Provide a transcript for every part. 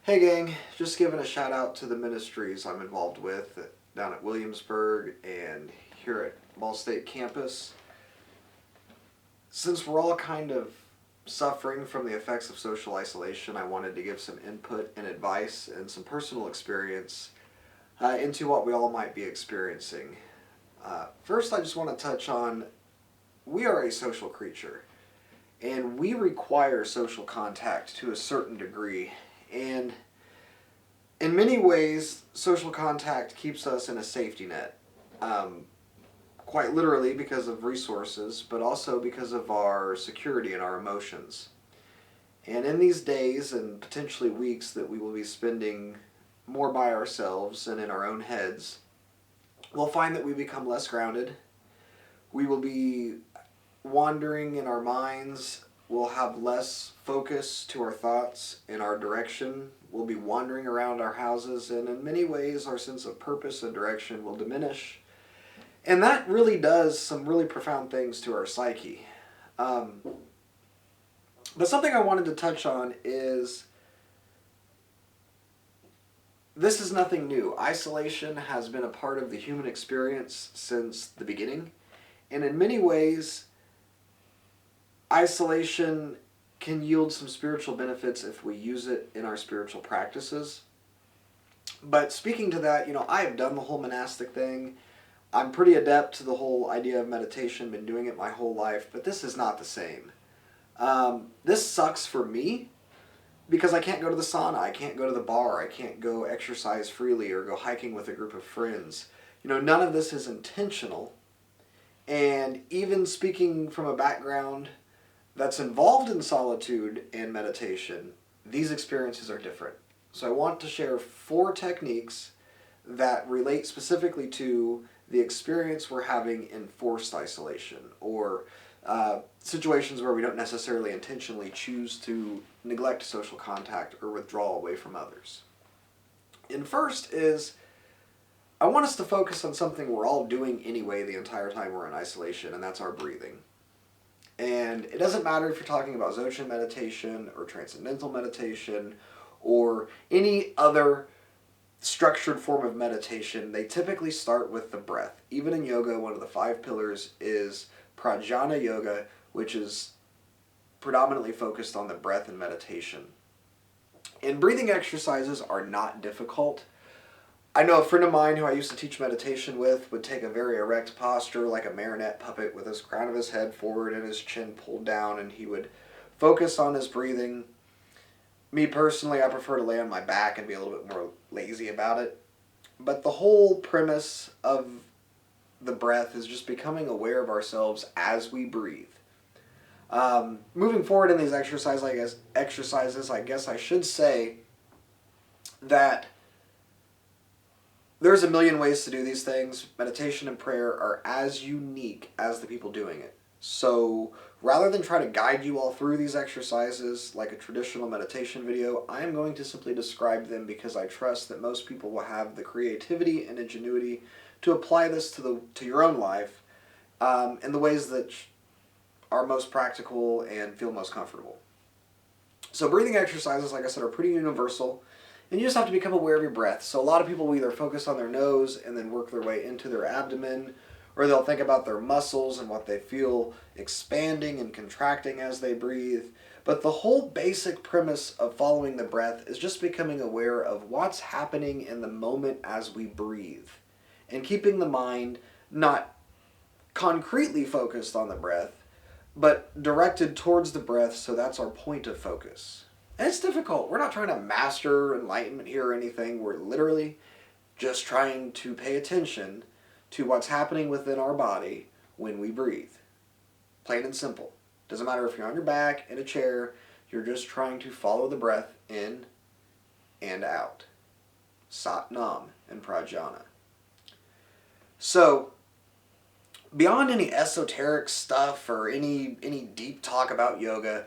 Hey gang, just giving a shout out to the ministries I'm involved with down at Williamsburg and here at Ball State campus. Since we're all kind of suffering from the effects of social isolation, I wanted to give some input and advice and some personal experience into what we all might be experiencing. First, I just want to touch on we are a social creature and we require social contact to a certain degree. And in many ways, social contact keeps us in a safety net. Um, Quite literally because of resources, but also because of our security and our emotions. And in these days and potentially weeks that we will be spending more by ourselves and in our own heads, we'll find that we become less grounded. We will be wandering in our minds. We'll have less focus to our thoughts and our direction. We'll be wandering around our houses, and in many ways, our sense of purpose and direction will diminish. And that really does some really profound things to our psyche. Um, but something I wanted to touch on is this is nothing new. Isolation has been a part of the human experience since the beginning. And in many ways, isolation can yield some spiritual benefits if we use it in our spiritual practices. But speaking to that, I have done the whole monastic thing. I'm pretty adept to the whole idea of meditation, been doing it my whole life, but this is not the same. This sucks for me because I can't go to the sauna, I can't go to the bar, I can't go exercise freely or go hiking with a group of friends. None of this is intentional. And even speaking from a background that's involved in solitude and meditation, these experiences are different. So I want to share 4 techniques that relate specifically to the experience we're having in forced isolation or situations where we don't necessarily intentionally choose to neglect social contact or withdraw away from others. And first is I want us to focus on something we're all doing anyway the entire time we're in isolation, and that's our breathing. And it doesn't matter if you're talking about Dzogchen meditation or transcendental meditation or any other structured form of meditation, they typically start with the breath. Even in yoga, one of the 5 pillars is Pranayama Yoga, which is predominantly focused on the breath and meditation. And breathing exercises are not difficult. I know a friend of mine who I used to teach meditation with would take a very erect posture like a marionette puppet with his crown of his head forward and his chin pulled down, and he would focus on his breathing. Me personally, I prefer to lay on my back and be a little bit more lazy about it. But the whole premise of the breath is just becoming aware of ourselves as we breathe. Moving forward in these exercises, I guess I should say that there's a million ways to do these things. Meditation and prayer are as unique as the people doing it. So rather than try to guide you all through these exercises like a traditional meditation video, I am going to simply describe them because I trust that most people will have the creativity and ingenuity to apply this to your own life in the ways that are most practical and feel most comfortable. So breathing exercises, like I said, are pretty universal. And you just have to become aware of your breath. So a lot of people will either focus on their nose and then work their way into their abdomen, or they'll think about their muscles and what they feel expanding and contracting as they breathe. But the whole basic premise of following the breath is just becoming aware of what's happening in the moment as we breathe, and keeping the mind not concretely focused on the breath, but directed towards the breath, so that's our point of focus. And it's difficult. We're not trying to master enlightenment here or anything. We're literally just trying to pay attention to what's happening within our body when we breathe. Plain and simple. Doesn't matter if you're on your back, in a chair, you're just trying to follow the breath in and out. Sat Nam and Pranayama. So, beyond any esoteric stuff or any deep talk about yoga,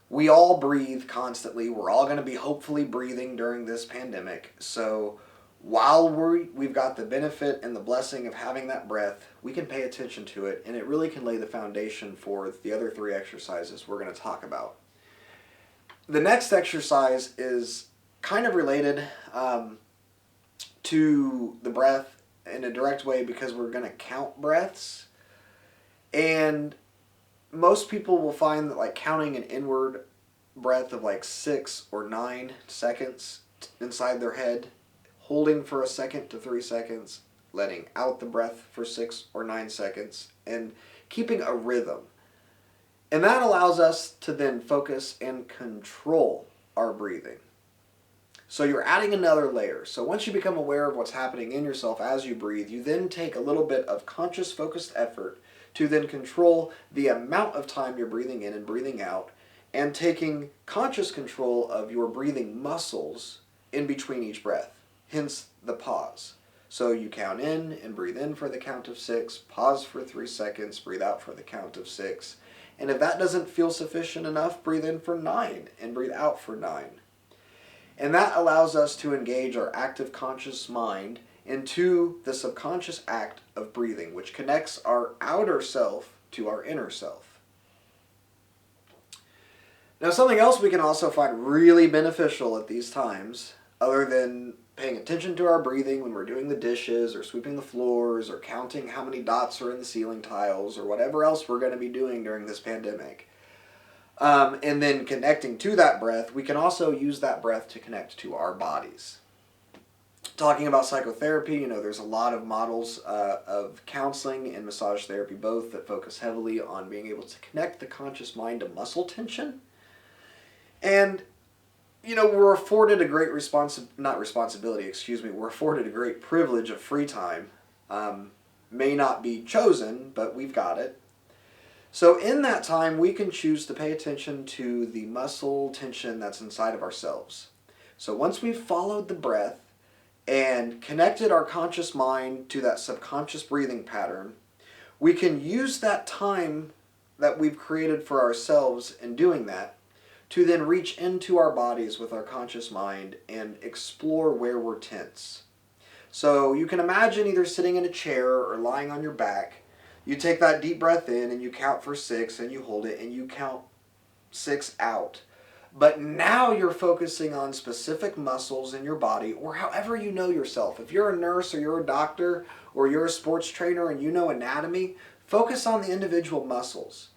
we all breathe constantly. We're all going to be hopefully breathing during this pandemic. So while we've got the benefit and the blessing of having that breath, we can pay attention to it, and it really can lay the foundation for the other 3 exercises we're going to talk about. The next exercise is kind of related to the breath in a direct way because we're going to count breaths. And most people will find that like counting an inward breath of like 6 or 9 seconds inside their head, holding for a second to 3 seconds, letting out the breath for 6 or 9 seconds, and keeping a rhythm. And that allows us to then focus and control our breathing. So you're adding another layer. So once you become aware of what's happening in yourself as you breathe, you then take a little bit of conscious focused effort to then control the amount of time you're breathing in and breathing out, and taking conscious control of your breathing muscles in between each breath, hence the pause. So you count in and breathe in for the count of 6, pause for 3 seconds, breathe out for the count of 6. And if that doesn't feel sufficient enough, breathe in for 9 and breathe out for 9. And that allows us to engage our active conscious mind into the subconscious act of breathing, which connects our outer self to our inner self. Now, something else we can also find really beneficial at these times, other than paying attention to our breathing when we're doing the dishes or sweeping the floors or counting how many dots are in the ceiling tiles or whatever else we're going to be doing during this pandemic, and then connecting to that breath, we can also use that breath to connect to our bodies. Talking about psychotherapy, there's a lot of models of counseling and massage therapy both that focus heavily on being able to connect the conscious mind to muscle tension. And, we're afforded a great we're afforded a great privilege of free time. May not be chosen, but we've got it. So in that time, we can choose to pay attention to the muscle tension that's inside of ourselves. So once we've followed the breath and connected our conscious mind to that subconscious breathing pattern, we can use that time that we've created for ourselves in doing that to then reach into our bodies with our conscious mind and explore where we're tense. So you can imagine either sitting in a chair or lying on your back. You take that deep breath in and you count for 6 and you hold it and you count 6 out. But now you're focusing on specific muscles in your body, or however you know yourself. If you're a nurse or you're a doctor or you're a sports trainer and you know anatomy, focus on the individual muscles.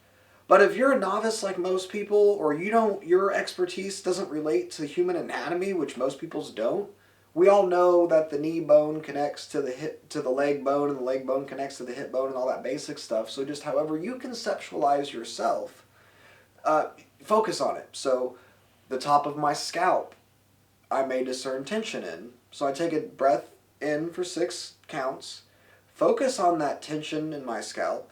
But if you're a novice like most people, or your expertise doesn't relate to human anatomy, which most people's don't, we all know that the knee bone connects to the leg bone, and the leg bone connects to the hip bone, and all that basic stuff. So just however you conceptualize yourself, focus on it. So the top of my scalp, I may discern tension in. So I take a breath in for 6 counts, focus on that tension in my scalp,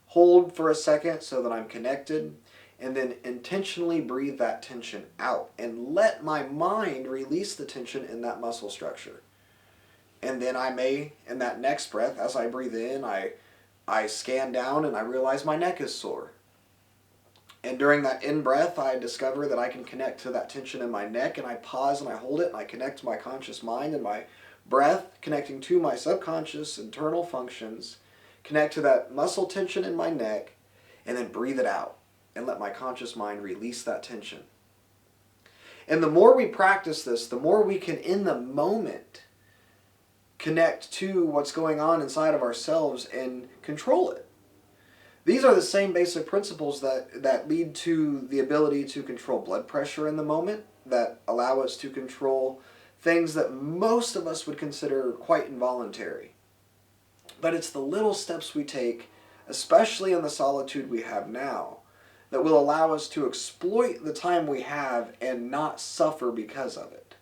hold for a second so that I'm connected, and then intentionally breathe that tension out and let my mind release the tension in that muscle structure. And then I may, in that next breath, as I breathe in, I scan down and I realize my neck is sore. And during that in-breath, I discover that I can connect to that tension in my neck, and I pause and I hold it and I connect to my conscious mind and my breath, connecting to my subconscious internal functions, connect to that muscle tension in my neck, and then breathe it out and let my conscious mind release that tension. And the more we practice this, the more we can, in the moment, connect to what's going on inside of ourselves and control it. These are the same basic principles that lead to the ability to control blood pressure in the moment, that allow us to control things that most of us would consider quite involuntary. But it's the little steps we take, especially in the solitude we have now, that will allow us to exploit the time we have and not suffer because of it.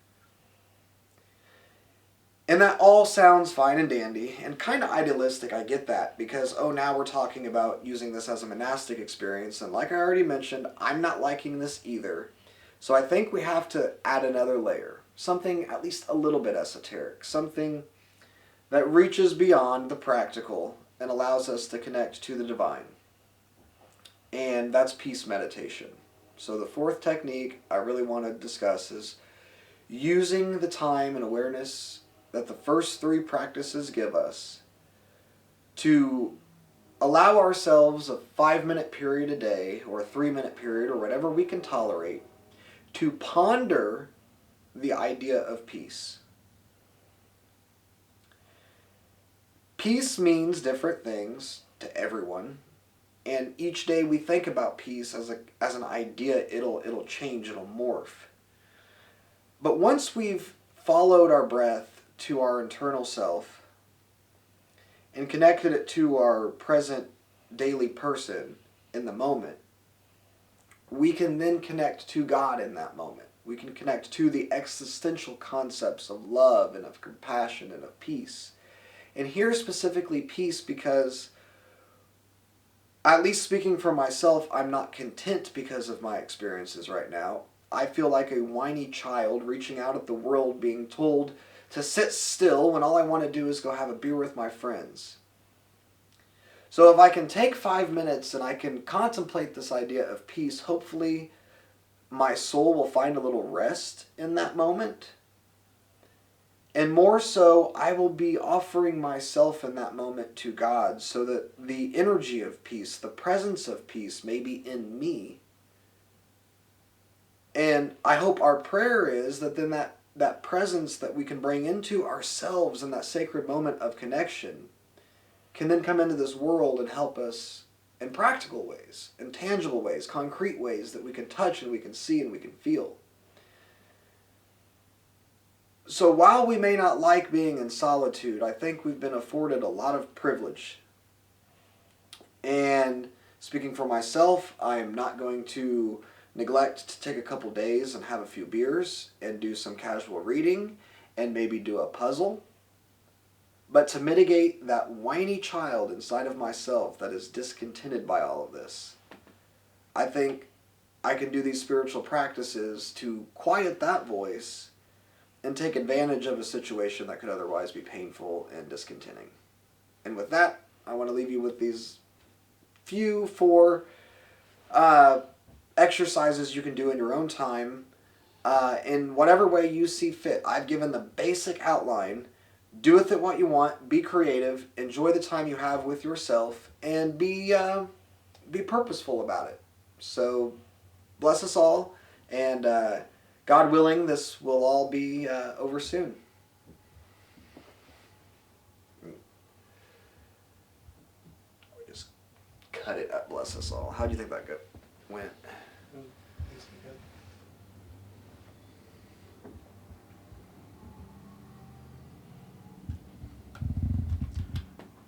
And that all sounds fine and dandy and kind of idealistic, I get that, because now we're talking about using this as a monastic experience, and like I already mentioned, I'm not liking this either. So I think we have to add another layer, something at least a little bit esoteric, something that reaches beyond the practical and allows us to connect to the divine. And that's peace meditation. So the 4th technique I really want to discuss is using the time and awareness that the first 3 practices give us to allow ourselves a 5-minute period a day, or a 3-minute period, or whatever we can tolerate, to ponder the idea of peace. Peace means different things to everyone, and each day we think about peace as an idea, it'll change, it'll morph. But once we've followed our breath to our internal self and connected it to our present daily person in the moment, we can then connect to God in that moment. We can connect to the existential concepts of love and of compassion and of peace. And here specifically peace, because, at least speaking for myself, I'm not content because of my experiences right now. I feel like a whiny child reaching out at the world being told to sit still when all I want to do is go have a beer with my friends. So if I can take 5 minutes and I can contemplate this idea of peace, hopefully my soul will find a little rest in that moment. And more so, I will be offering myself in that moment to God so that the energy of peace, the presence of peace may be in me. And I hope our prayer is that then that presence that we can bring into ourselves in that sacred moment of connection can then come into this world and help us in practical ways, in tangible ways, concrete ways that we can touch and we can see and we can feel. So while we may not like being in solitude, I think we've been afforded a lot of privilege. And speaking for myself, I am not going to neglect to take a couple days and have a few beers and do some casual reading and maybe do a puzzle. But to mitigate that whiny child inside of myself that is discontented by all of this, I think I can do these spiritual practices to quiet that voice and take advantage of a situation that could otherwise be painful and discontenting. And with that, I want to leave you with these few 4 exercises you can do in your own time in whatever way you see fit. I've given the basic outline. Do with it what you want. Be creative. Enjoy the time you have with yourself, and be purposeful about it. So, bless us all, and God willing, this will all be over soon. Just cut it up. Bless us all. How do you think that went?